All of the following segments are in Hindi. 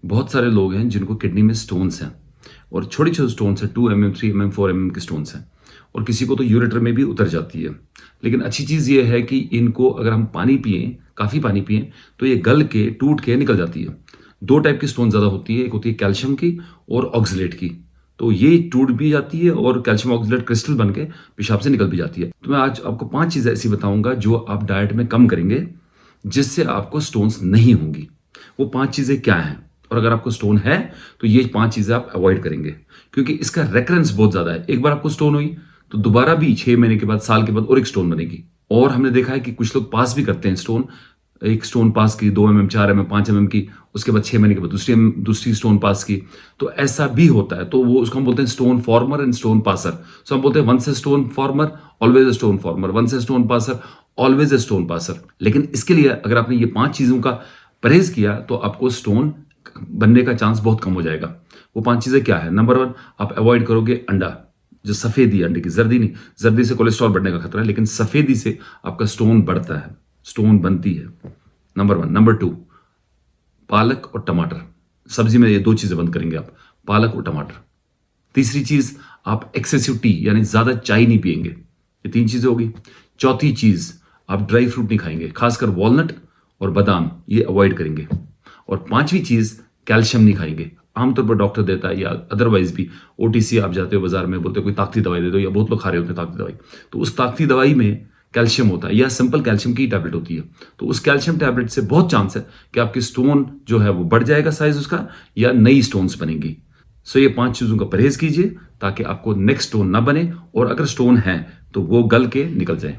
बहुत सारे लोग हैं जिनको किडनी में स्टोन्स हैं और छोटे छोटे स्टोन्स हैं, 2 mm 3 mm 4 mm के स्टोन्स हैं और किसी को तो यूरेटर में भी उतर जाती है। लेकिन अच्छी चीज़ ये है कि इनको अगर हम पानी पिएं, काफ़ी पानी पिएं, तो ये गल के टूट के निकल जाती है। 2 टाइप की स्टोन ज़्यादा होती है, एक होती है कैल्शियम की और ऑक्सलेट की। तो ये टूट भी जाती है और कैल्शियम ऑक्सलेट क्रिस्टल बन के पेशाब से निकल भी जाती है। तो मैं आज आपको 5 चीज़ें ऐसी बताऊंगा जो आप डाइट में कम करेंगे जिससे आपको स्टोन्स नहीं होंगी। वो 5 चीज़ें क्या हैं, और अगर आपको स्टोन है तो ये 5 चीज़ें आप अवॉइड करेंगे, क्योंकि इसका रेकरेंस बहुत ज़्यादा है। एक बार आपको स्टोन हुई तो दोबारा भी 6 महीने के बाद, साल के बाद और एक स्टोन बनेगी। और हमने देखा है कि कुछ लोग पास भी करते हैं स्टोन, एक स्टोन पास की 2 mm 4 mm 5 mm की, उसके बाद 6 महीने के बाद दूसरी स्टोन पास की। तो ऐसा भी होता है, तो वो उसको हम बोलते हैं stone former and stone passer. So हम बोलते हैं once a stone former always a stone former, once a stone passer always a stone passer. लेकिन इसके लिए अगर आपने ये 5 चीज़ों का परहेज किया तो आपको स्टोन बनने का चांस बहुत कम हो जाएगा। वो 5 चीज़ें क्या है? नंबर 1, आप अवॉइड करोगे अंडा, जो सफ़ेदी अंडे की, जर्दी नहीं। जर्दी से कोलेस्ट्रॉल बढ़ने का खतरा है, लेकिन सफ़ेदी से आपका स्टोन बढ़ता है, स्टोन बनती है। नंबर 1। नंबर 2, पालक और टमाटर। सब्जी में ये 2 चीज़ें बंद करेंगे आप, पालक और टमाटर। तीसरी चीज़, आप एक्सेसिव टी यानी ज़्यादा चाय नहीं पिएंगे। ये 3 चीज़ें होगी। चौथी चीज़, आप ड्राई फ्रूट नहीं खाएंगे, खासकर वॉलनट और बादाम, ये अवॉइड करेंगे। और 5वीं चीज़, कैल्शियम नहीं खाएंगे। आमतौर पर डॉक्टर देता है या अदरवाइज भी ओटीसी आप जाते हो बाजार में, बोलते हो कोई ताकती दवाई दे दो, या बहुत लोग खा रहे होते हैं ताकती दवाई, तो उस ताकती दवाई में कैल्शियम होता है या सिंपल कैल्शियम की टैबलेट होती है। तो उस कैल्शियम टैबलेट से बहुत चांस है कि आपकी स्टोन जो है वो बढ़ जाएगा साइज उसका, या नई स्टोन्स बनेंगी। सो ये 5 चीज़ों का परहेज कीजिए ताकि आपको नेक्स्ट स्टोन ना बने, और अगर स्टोन है तो वो गल के निकल जाए।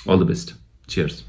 All the best, cheers.